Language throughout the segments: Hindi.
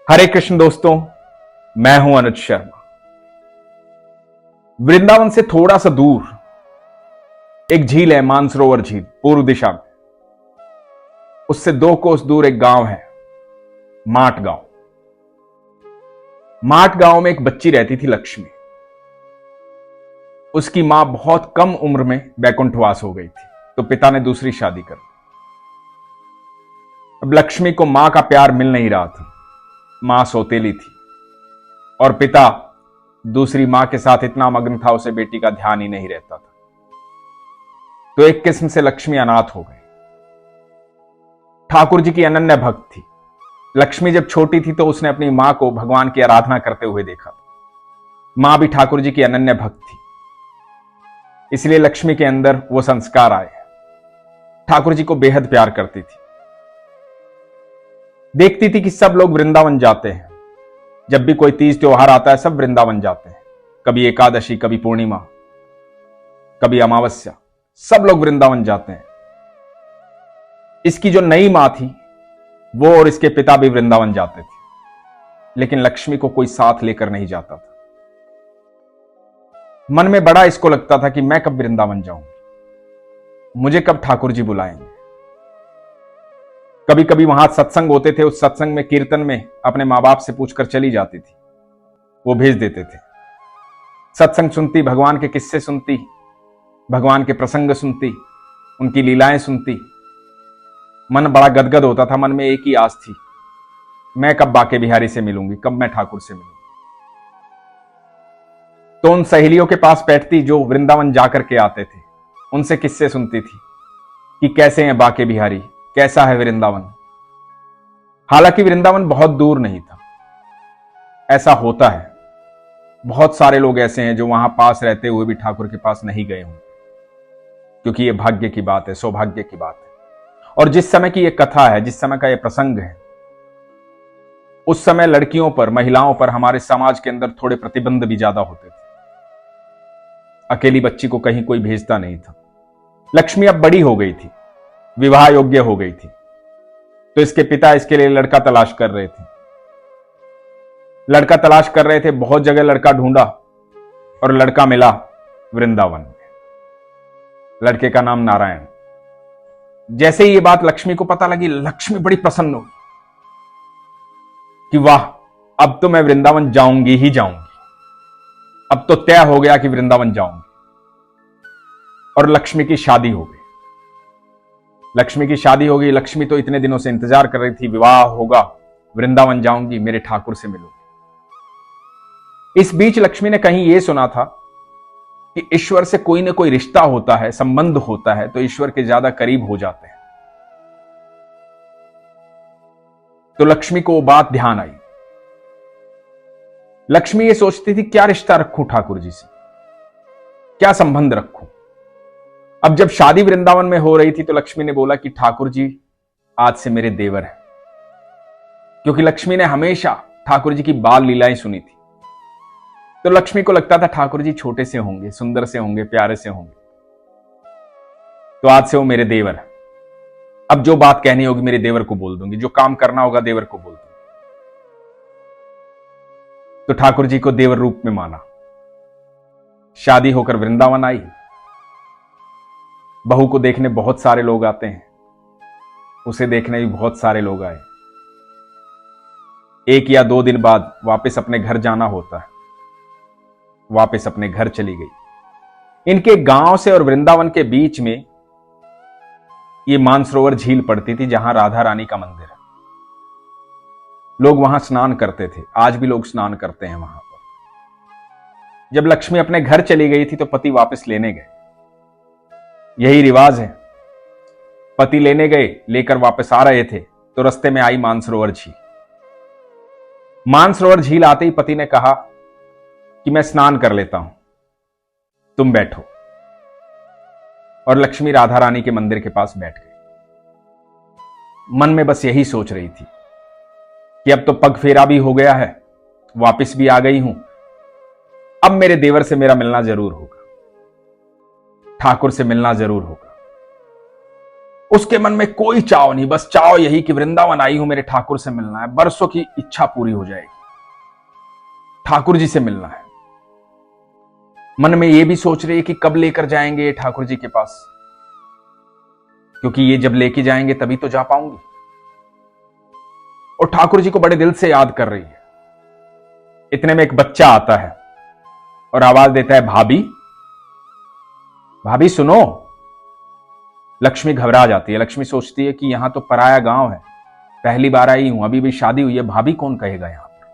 हरे कृष्ण दोस्तों, मैं हूं अनुज शर्मा। वृंदावन से थोड़ा सा दूर एक झील है, मानसरोवर झील, पूर्व दिशा में। उससे 2 कोस दूर एक गांव है, माट गांव। माट गांव में एक बच्ची रहती थी, लक्ष्मी। उसकी मां बहुत कम उम्र में बैकुंठवास हो गई थी, तो पिता ने दूसरी शादी कर दी। अब लक्ष्मी को मां का प्यार मिल नहीं रहा था। मां सौतेली थी और पिता दूसरी मां के साथ इतना मग्न था, उसे बेटी का ध्यान ही नहीं रहता था। तो एक किस्म से लक्ष्मी अनाथ हो गई। ठाकुर जी की अनन्य भक्त थी। लक्ष्मी जब छोटी थी तो उसने अपनी मां को भगवान की आराधना करते हुए देखा। मां भी ठाकुर जी की अनन्य भक्त थी, इसलिए लक्ष्मी के अंदर वो संस्कार आए। ठाकुर जी को बेहद प्यार करती थी। देखती थी कि सब लोग वृंदावन जाते हैं। जब भी कोई तीज त्योहार आता है, सब वृंदावन जाते हैं। कभी एकादशी, कभी पूर्णिमा, कभी अमावस्या, सब लोग वृंदावन जाते हैं। इसकी जो नई मां थी, वो और इसके पिता भी वृंदावन जाते थे, लेकिन लक्ष्मी को कोई साथ लेकर नहीं जाता था। मन में बड़ा इसको लगता था कि मैं कब वृंदावन जाऊंगी, मुझे कब ठाकुर जी बुलाएंगे। कभी कभी वहां सत्संग होते थे, उस सत्संग में, कीर्तन में अपने मां बाप से पूछकर चली जाती थी, वो भेज देते थे। सत्संग सुनती, भगवान के किस्से सुनती, भगवान के प्रसंग सुनती, उनकी लीलाएं सुनती। मन बड़ा गदगद होता था। मन में एक ही आस थी, मैं कब बाके बिहारी से मिलूंगी, कब मैं ठाकुर से मिलूंगी। तो उन सहेलियों के पास बैठती जो वृंदावन जाकर के आते थे, उनसे किस्से सुनती थी कि कैसे हैं बाके बिहारी, कैसा है वृंदावन। हालांकि वृंदावन बहुत दूर नहीं था। ऐसा होता है, बहुत सारे लोग ऐसे हैं जो वहां पास रहते हुए भी ठाकुर के पास नहीं गए होंगे, क्योंकि यह भाग्य की बात है, सौभाग्य की बात है। और जिस समय की यह कथा है, जिस समय का यह प्रसंग है, उस समय लड़कियों पर, महिलाओं पर हमारे समाज के अंदर थोड़े प्रतिबंध भी ज्यादा होते थे। अकेली बच्ची को कहीं कोई भेजता नहीं था। लक्ष्मी अब बड़ी हो गई थी, विवाह योग्य हो गई थी, तो इसके पिता इसके लिए लड़का तलाश कर रहे थे। लड़का तलाश कर रहे थे, बहुत जगह लड़का ढूंढा और लड़का मिला वृंदावन में। लड़के का नाम नारायण। जैसे ही ये बात लक्ष्मी को पता लगी, लक्ष्मी बड़ी प्रसन्न हुई कि वाह, अब तो मैं वृंदावन जाऊंगी ही जाऊंगी। अब तो तय हो गया कि वृंदावन जाऊंगी। और लक्ष्मी की शादी हो गई। लक्ष्मी की शादी हो गई। लक्ष्मी तो इतने दिनों से इंतजार कर रही थी, विवाह होगा, वृंदावन जाऊंगी, मेरे ठाकुर से मिलूंगी। इस बीच लक्ष्मी ने कहीं यह सुना था कि ईश्वर से कोई ना कोई रिश्ता होता है, संबंध होता है, तो ईश्वर के ज्यादा करीब हो जाते हैं। तो लक्ष्मी को वो बात ध्यान आई। लक्ष्मी ये सोचती थी, क्या रिश्ता रखूं ठाकुर जी से, क्या संबंध रखूं। अब जब शादी वृंदावन में हो रही थी, तो लक्ष्मी ने बोला कि ठाकुर जी आज से मेरे देवर हैं। क्योंकि लक्ष्मी ने हमेशा ठाकुर जी की बाल लीलाएं सुनी थी, तो लक्ष्मी को लगता था ठाकुर जी छोटे से होंगे, सुंदर से होंगे, प्यारे से होंगे, तो आज से वो मेरे देवर हैं। अब जो बात कहनी होगी मेरे देवर को बोल दूंगी, जो काम करना होगा देवर को बोल दूंगी। तो ठाकुर जी को देवर रूप में माना। शादी होकर वृंदावन आई। बहू को देखने बहुत सारे लोग आते हैं, उसे देखने भी बहुत सारे लोग आए। 1 या 2 दिन बाद वापस अपने घर जाना होता है। वापस अपने घर चली गई। इनके गांव से और वृंदावन के बीच में ये मानसरोवर झील पड़ती थी, जहां राधा रानी का मंदिर है। लोग वहां स्नान करते थे, आज भी लोग स्नान करते हैं वहां पर। जब लक्ष्मी अपने घर चली गई थी, तो पति वापस लेने गए। यही रिवाज है। पति लेने गए, लेकर वापस आ रहे थे, तो रास्ते में आई मानसरोवर झील। मानसरोवर झील आते ही पति ने कहा कि मैं स्नान कर लेता हूं, तुम बैठो। और लक्ष्मी राधा रानी के मंदिर के पास बैठ गई। मन में बस यही सोच रही थी कि अब तो पग फेरा भी हो गया है, वापस भी आ गई हूं, अब मेरे देवर से मेरा मिलना जरूर होगा, ठाकुर से मिलना जरूर होगा। उसके मन में कोई चाव नहीं, बस चाव यही कि वृंदावन आई हूं, मेरे ठाकुर से मिलना है, बरसों की इच्छा पूरी हो जाएगी, ठाकुर जी से मिलना है। मन में यह भी सोच रही है कि कब लेकर जाएंगे ये ठाकुर जी के पास, क्योंकि ये जब लेके जाएंगे तभी तो जा पाऊंगी। और ठाकुर जी को बड़े दिल से याद कर रही है। इतने में एक बच्चा आता है और आवाज देता है, भाभी, भाभी सुनो। लक्ष्मी घबरा जाती है। लक्ष्मी सोचती है कि यहां तो पराया गांव है, पहली बार आई हूं, अभी भी शादी हुई है, भाभी कौन कहेगा यहां पर।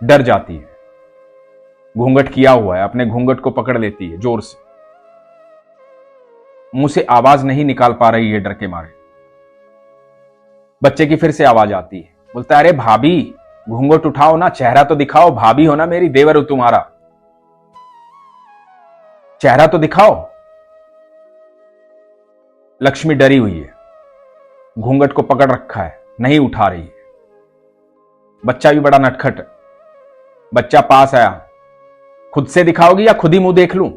डर जाती है। घूंघट किया हुआ है, अपने घूंघट को पकड़ लेती है जोर से, मुंह से आवाज नहीं निकाल पा रही है डर के मारे। बच्चे की फिर से आवाज आती है, बोलता है, अरे भाभी घूंघट उठाओ ना, चेहरा तो दिखाओ, भाभी हो ना मेरी, देवर हो तुम्हारा, चेहरा तो दिखाओ। लक्ष्मी डरी हुई है, घूंघट को पकड़ रखा है, नहीं उठा रही है। बच्चा भी बड़ा नटखट है। बच्चा पास आया, खुद से दिखाओगी या खुद ही मुंह देख लूं।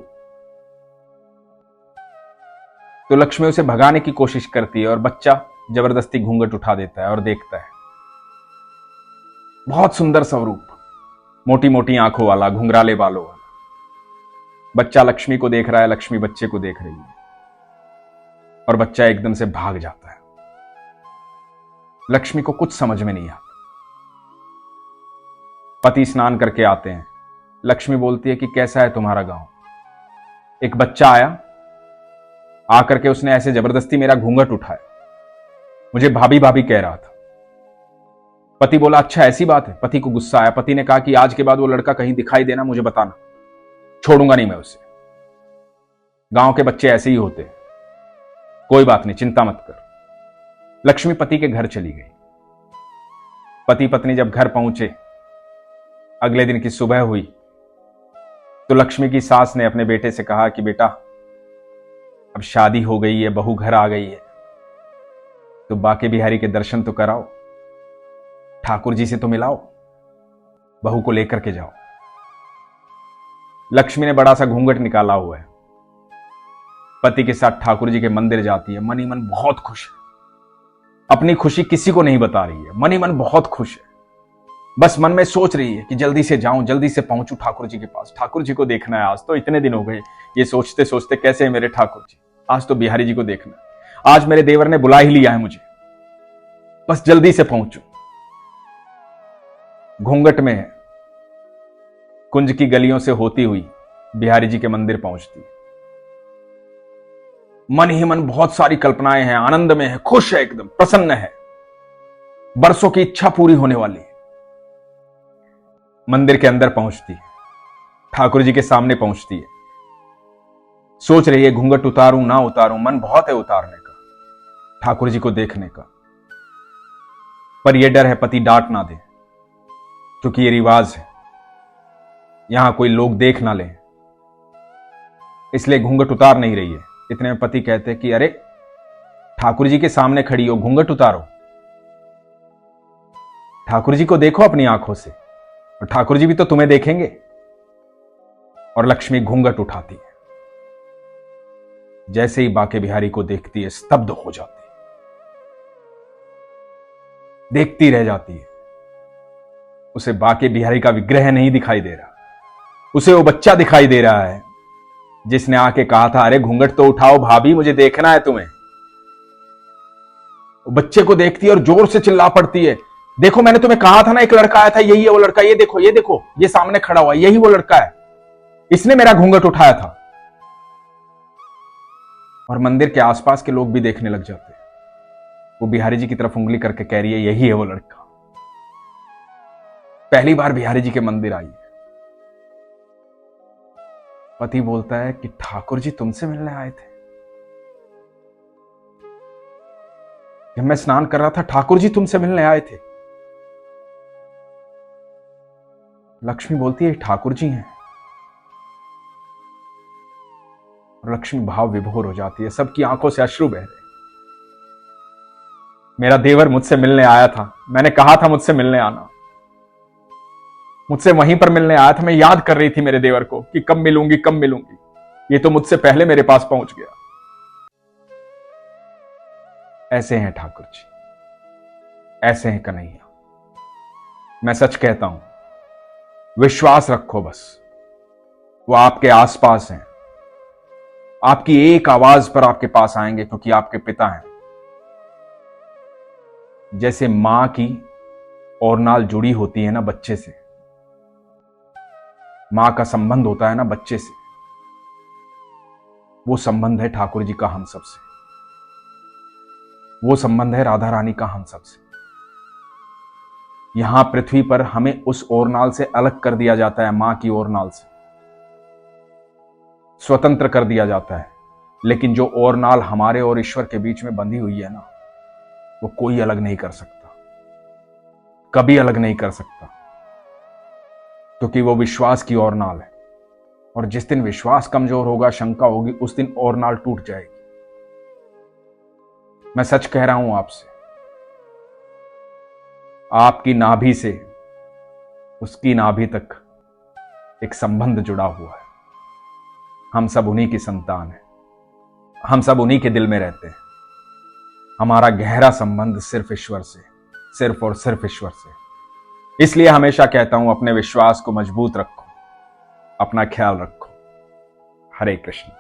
तो लक्ष्मी उसे भगाने की कोशिश करती है और बच्चा जबरदस्ती घूंघट उठा देता है और देखता है। बहुत सुंदर स्वरूप, मोटी मोटी आंखों वाला, घुंघराले बालों वाला। बच्चा लक्ष्मी को देख रहा है, लक्ष्मी बच्चे को देख रही है और बच्चा एकदम से भाग जाता है। लक्ष्मी को कुछ समझ में नहीं आता। पति स्नान करके आते हैं। लक्ष्मी बोलती है कि कैसा है तुम्हारा गांव। एक बच्चा आया, आकर के उसने ऐसे जबरदस्ती मेरा घूंघट उठाया, मुझे भाभी भाभी कह रहा था। पति बोला, अच्छा ऐसी बात है। पति को गुस्सा आया। पति ने कहा कि आज के बाद वो लड़का कहीं दिखाई देना, मुझे बताना, छोड़ूंगा नहीं मैं उसे। गांव के बच्चे ऐसे ही होते हैं, कोई बात नहीं, चिंता मत कर। लक्ष्मी पति के घर चली गई। पति पत्नी जब घर पहुंचे, अगले दिन की सुबह हुई तो लक्ष्मी की सास ने अपने बेटे से कहा कि बेटा अब शादी हो गई है, बहू घर आ गई है, तो बाके बिहारी के दर्शन तो कराओ, ठाकुर जी से तो मिलाओ, बहू को लेकर के जाओ। लक्ष्मी ने बड़ा सा घूंघट निकाला हुआ है, पति के साथ ठाकुर जी के मंदिर जाती है। मन ही मन बहुत खुश है, अपनी खुशी किसी को नहीं बता रही है, मन ही मन बहुत खुश है। बस मन में सोच रही है कि जल्दी से जाऊं, जल्दी से पहुंचूं ठाकुर जी के पास, ठाकुर जी को देखना है। आज तो इतने दिन हो गए ये सोचते सोचते, कैसे है मेरे ठाकुर जी, आज तो बिहारी जी को देखना है, आज मेरे देवर ने बुला ही लिया है मुझे, बस जल्दी से पहुंचूं। घूंघट में है, कुंज की गलियों से होती हुई बिहारी जी के मंदिर पहुंचती है। मन ही मन बहुत सारी कल्पनाएं हैं, आनंद में है, खुश है, एकदम प्रसन्न है, बरसों की इच्छा पूरी होने वाली है। मंदिर के अंदर पहुंचती है, ठाकुर जी के सामने पहुंचती है, सोच रही है घूंघट उतारूं ना उतारूं, मन बहुत है उतारने का, ठाकुर जी को देखने का, पर यह डर है पति डांट ना दे, क्योंकि ये रिवाज है, यहां कोई लोग देख ना ले, इसलिए घूंघट उतार नहीं रही है। इतने में पति कहते हैं कि अरे ठाकुर जी के सामने खड़ी हो, घूंघट उतारो, ठाकुर जी को देखो अपनी आंखों से, और ठाकुर जी भी तो तुम्हें देखेंगे। और लक्ष्मी घूंघट उठाती है, जैसे ही बाके बिहारी को देखती है स्तब्ध हो जाती है, देखती रह जाती है। उसे बाके बिहारी का विग्रह नहीं दिखाई दे रहा, उसे वो बच्चा दिखाई दे रहा है जिसने आके कहा था, अरे घूंघट तो उठाओ भाभी, मुझे देखना है तुम्हें। वो बच्चे को देखती है और जोर से चिल्ला पड़ती है, देखो मैंने तुम्हें कहा था ना एक लड़का आया था, यही है वो लड़का, ये देखो ये देखो, ये सामने खड़ा हुआ, यही वो लड़का है, इसने मेरा घूंघट उठाया था। और मंदिर के आसपास के लोग भी देखने लग जाते हैं। वो बिहारी जी की तरफ उंगली करके कह रही है, यही है वो लड़का, पहली बार बिहारी जी के मंदिर आई है। पति बोलता है कि ठाकुर जी तुमसे मिलने आए थे, जब मैं स्नान कर रहा था ठाकुर जी तुमसे मिलने आए थे। लक्ष्मी बोलती है ठाकुर जी हैं, और लक्ष्मी भाव विभोर हो जाती है, सबकी आंखों से अश्रु बह रहे। मेरा देवर मुझसे मिलने आया था, मैंने कहा था मुझसे मिलने आना, मुझसे वहीं पर मिलने आया था। मैं याद कर रही थी मेरे देवर को कि कब मिलूंगी कब मिलूंगी, ये तो मुझसे पहले मेरे पास पहुंच गया। ऐसे हैं ठाकुर जी, ऐसे हैं कन्हैया। मैं सच कहता हूं, विश्वास रखो बस, वो आपके आसपास हैं, आपकी एक आवाज पर आपके पास आएंगे क्योंकि आपके पिता हैं। जैसे मां की ओरनाल जुड़ी होती है ना बच्चे से, मां का संबंध होता है ना बच्चे से, वो संबंध है ठाकुर जी का हम सबसे, वो संबंध है राधा रानी का हम सबसे। यहां पृथ्वी पर हमें उस ओरनाल से अलग कर दिया जाता है, मां की ओरनाल से स्वतंत्र कर दिया जाता है, लेकिन जो ओरनाल हमारे और ईश्वर के बीच में बंधी हुई है ना, वो कोई अलग नहीं कर सकता, कभी अलग नहीं कर सकता, क्योंकि वो विश्वास की ओरनाल है। और जिस दिन विश्वास कमजोर होगा, शंका होगी, उस दिन ओरनाल टूट जाएगी। मैं सच कह रहा हूं आपसे, आपकी नाभि से उसकी नाभि तक एक संबंध जुड़ा हुआ है। हम सब उन्हीं की संतान हैं, हम सब उन्हीं के दिल में रहते हैं। हमारा गहरा संबंध सिर्फ ईश्वर से, सिर्फ और सिर्फ ईश्वर से। इसलिए हमेशा कहता हूं, अपने विश्वास को मजबूत रखो, अपना ख्याल रखो। हरे कृष्ण।